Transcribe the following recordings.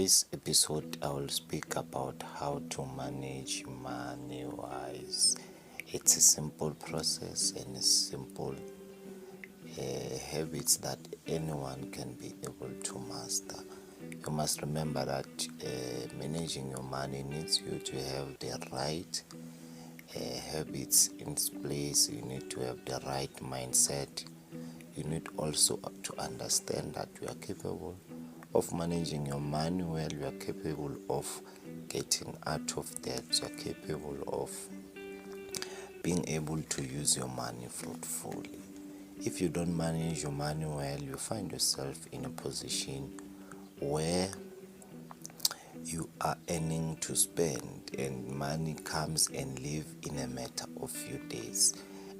this episode, I will speak about how to manage money wise. It's a simple process and a simple habits that anyone can be able to master. You must remember that managing your money needs you to have the right habits in place. You need to have the right mindset. You need also to understand that you are capable of managing your money well. You are capable of getting out of debt. You are capable of being able to use your money fruitfully. If you don't manage your money well, you find yourself in a position where you are earning to spend and money comes and leave in a matter of few days.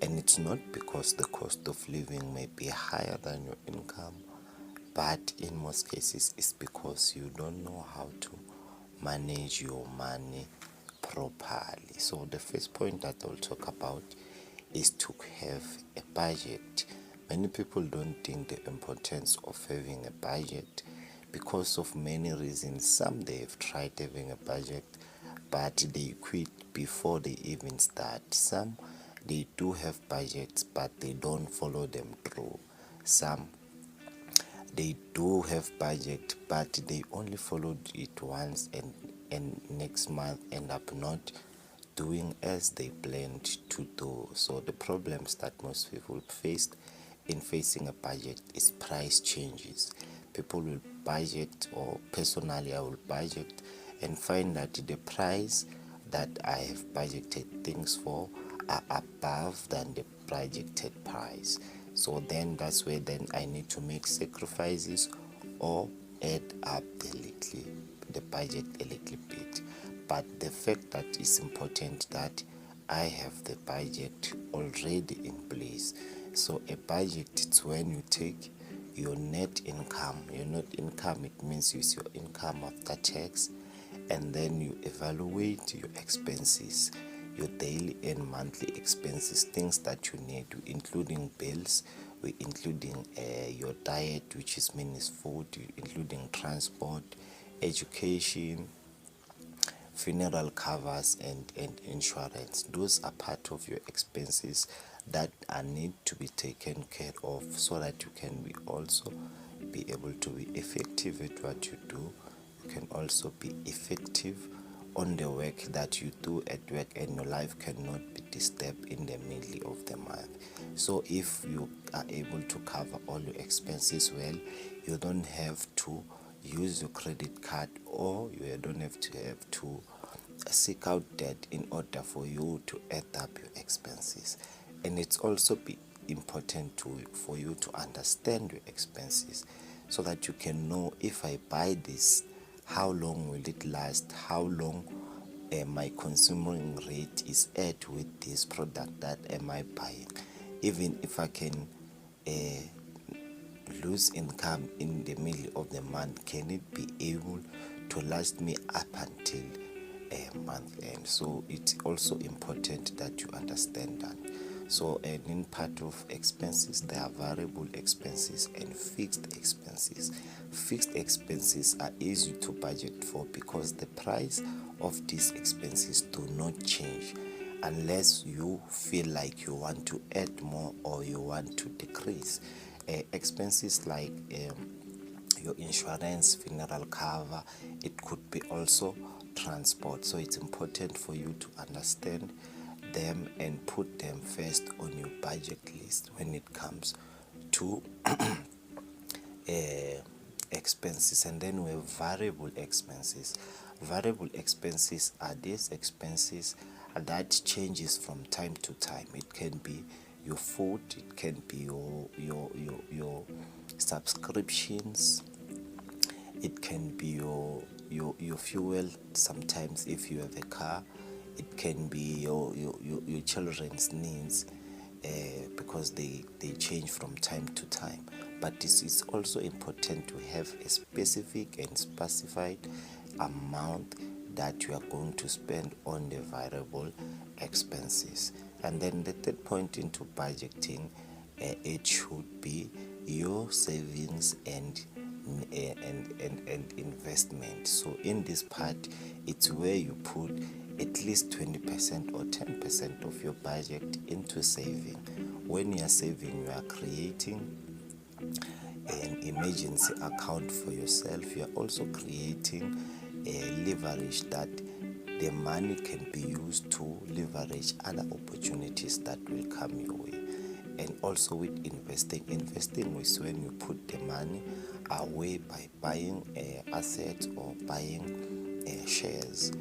And it's not because the cost of living may be higher than your income, but in most cases it's because you don't know how to manage your money properly. So the first point that I'll talk about is to have a budget. Many people don't think the importance of having a budget because of many reasons. Some they've tried having a budget but they quit before they even start. Some they do have budgets but they don't follow them through. Some they do have budget but they only followed it once and next month end up not doing as they planned to do. So the problems that most people faced in facing a budget is price changes. People will budget, or personally I will budget and find that the price that I have budgeted things for are above than the projected price. So then that's where then I need to make sacrifices or add up the budget a little bit. But the fact that it's important that I have the budget already in place. So a budget, it's when you take your net income. Your net income, it means it's your income after tax, and then you evaluate your expenses, your daily and monthly expenses, things that you need, including bills, we including your diet, which is means food, including transport, education, funeral covers and insurance. Those are part of your expenses that are need to be taken care of so that you can be also be able to be effective at what you do. You can also be effective on the work that you do at work, and your life cannot be disturbed in the middle of the month. So if you are able to cover all your expenses well, you don't have to use your credit card, or you don't have to seek out debt in order for you to add up your expenses. And it's also be important for you to understand your expenses so that you can know, if I buy this, how long will it last, how long my consuming rate is at with this product that am I buying. Even if I can lose income in the middle of the month, can it be able to last me up until a month end? So it's also important that you understand that. So and in part of expenses, there are variable expenses and fixed expenses. Fixed expenses are easy to budget for because the price of these expenses do not change unless you feel like you want to add more or you want to decrease. Expenses like your insurance, funeral cover, it could be also transport. So it's important for you to understand them and put them first on your budget list when it comes to expenses. And then we have variable expenses. Variable expenses are these expenses that changes from time to time. It can be your food, it can be your subscriptions, it can be your fuel. Sometimes if you have a car, it can be your children's needs, because they change from time to time. But this is also important to have a specific and specified amount that you are going to spend on the variable expenses. And then the third point into budgeting, it should be your savings and and investment. So in this part, it's where you put at least 20% or 10% of your budget into saving. When you are saving, you are creating an emergency account for yourself. You are also creating a leverage that the money can be used to leverage other opportunities that will come your way. And also with investing is when you put the money away by buying assets or buying shares,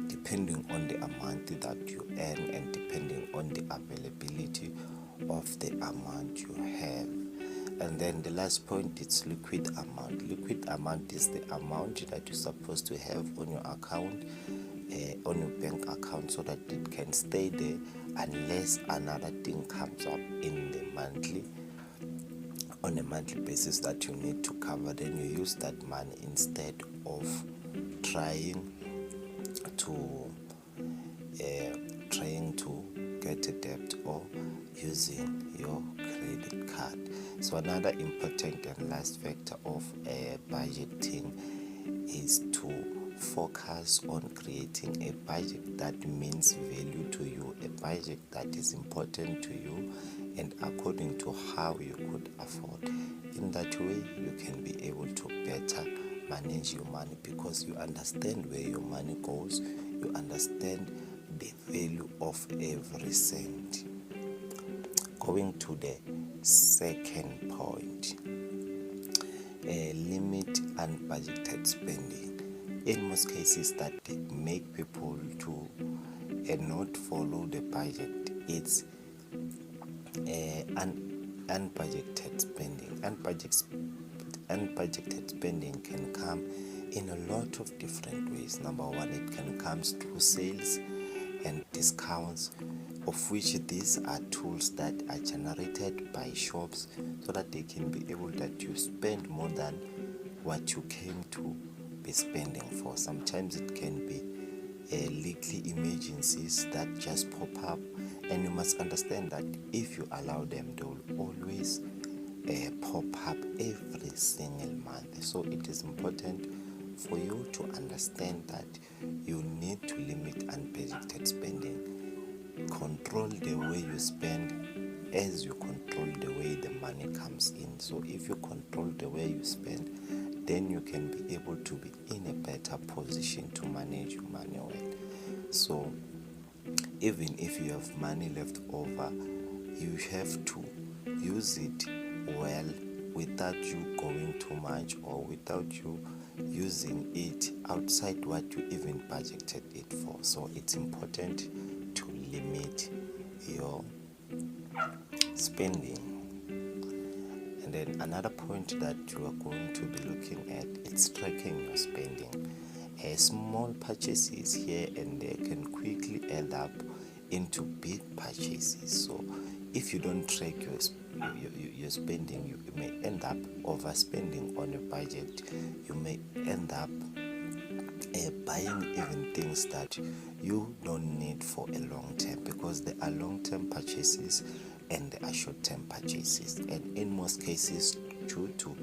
depending on the amount that you earn and depending on the availability of the amount you have. And then the last point, it's liquid amount. Liquid amount is the amount that you're supposed to have on your account, on your bank account, so that it can stay there unless another thing comes up in the on a monthly basis that you need to cover. Then you use that money instead of trying to get a debt or using your credit card. So another important and last factor of budgeting is to focus on creating a budget that means value to you, a budget that is important to you and according to how you could afford. In that way, you can be able to better manage your money because you understand where your money goes, you understand the value of every cent. Going to the second point, limit unbudgeted spending. In most cases that make people to not follow the budget, it's unbudgeted spending. Unbudgeted spending can come in a lot of different ways. Number one, it can come through sales and discounts, of which these are tools that are generated by shops so that they can be able that you spend more than what you came to be spending for. Sometimes it can be little emergencies that just pop up, and you must understand that if you allow them, they will always pop up every single month. So it is important for you to understand that you need to limit unbudgeted spending. Control the way you spend as you control the way the money comes in. So if you control the way you spend, then you can be able to be in a better position to manage your money well. So even if you have money left over, you have to use it well without you going too much or without you using it outside what you even budgeted it for. So it's important to limit your spending. And then another point that you are going to be looking at is tracking your spending. Small purchases here and there can quickly add up into big purchases. So if you don't track your spending, you may end up overspending on a budget. You may end up buying even things that you don't need for a long term, because there are long-term purchases and there are short-term purchases, and in most cases, due to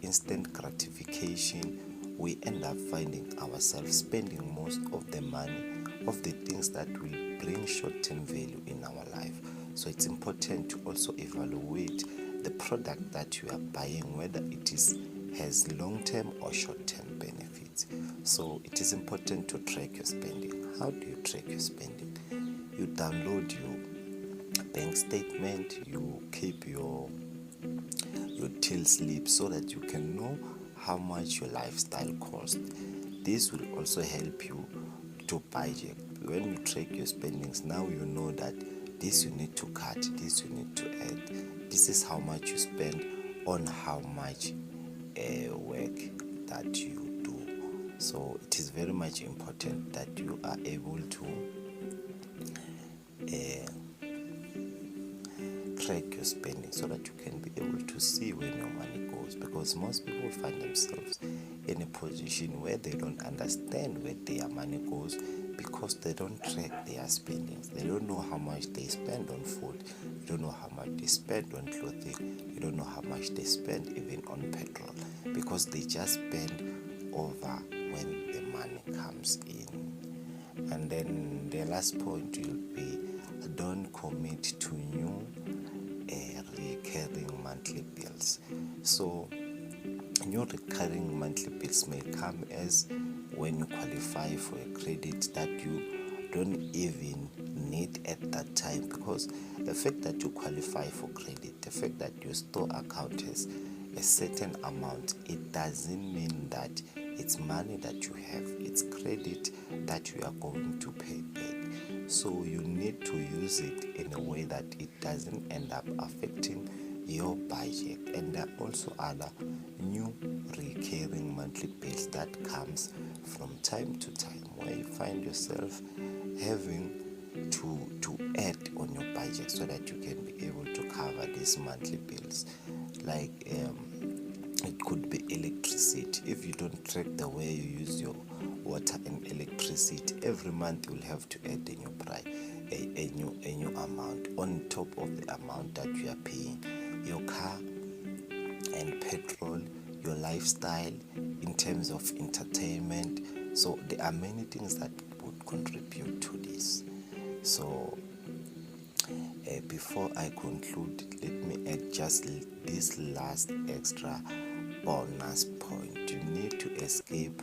instant gratification, we end up finding ourselves spending most of the money of the things that will bring short-term value in our life. So it's important to also evaluate the product that you are buying, whether it has long-term or short-term benefits. So it is important to track your spending. How do you track your spending? You download your bank statement, you keep your till slip so that you can know how much your lifestyle costs. This will also help you to budget. When you track your spendings, now you know that this you need to cut, this you need to add. This is how much you spend on how much work that you do. So it is very much important that you are able to track your spending so that you can be able to see when your money goes. goes, because most people find themselves in a position where they don't understand where their money goes, because they don't track their spendings. They don't know how much they spend on food, they don't know how much they spend on clothing, they don't know how much they spend even on petrol, because they just spend over when the money comes in. And then the last point will be, don't commit to new recurring monthly bills. So new recurring monthly bills may come as when you qualify for a credit that you don't even need at that time, because the fact that you qualify for credit, the fact that your store account has a certain amount, it doesn't mean that it's money that you have, it's credit that you are going to pay back. So you need to use it in a way that it doesn't end up affecting your budget. And there are also other new recurring monthly bills that comes from time to time, where you find yourself having to add on your budget so that you can be able to cover these monthly bills. Like it could be electricity. If you don't track the way you use your water and electricity, every month you'll have to add a new price, a new amount on top of the amount that you are paying. Your car and petrol, your lifestyle in terms of entertainment. So there are many things that would contribute to this. So before I conclude, let me add just this last extra bonus point. You need to escape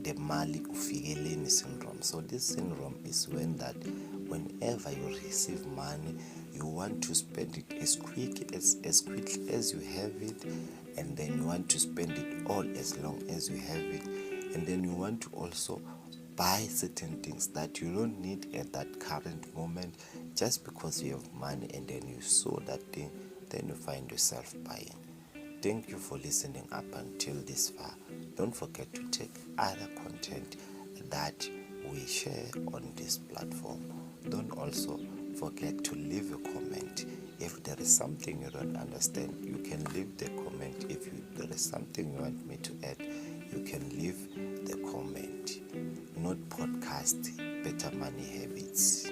the Mali Ufigeleni syndrome. So this syndrome is when that whenever you receive money, you want to spend it as quickly as you have it, and then you want to spend it all as long as you have it, and then you want to also buy certain things that you don't need at that current moment, just because you have money, and then you saw that thing, then you find yourself buying. Thank you for listening up until this far. Don't forget to check other content that we share on this platform. Don't also forget to leave a comment. If there is something you don't understand, you can leave the comment. If there is something you want me to add, you can leave the comment. Not podcast, better money habits.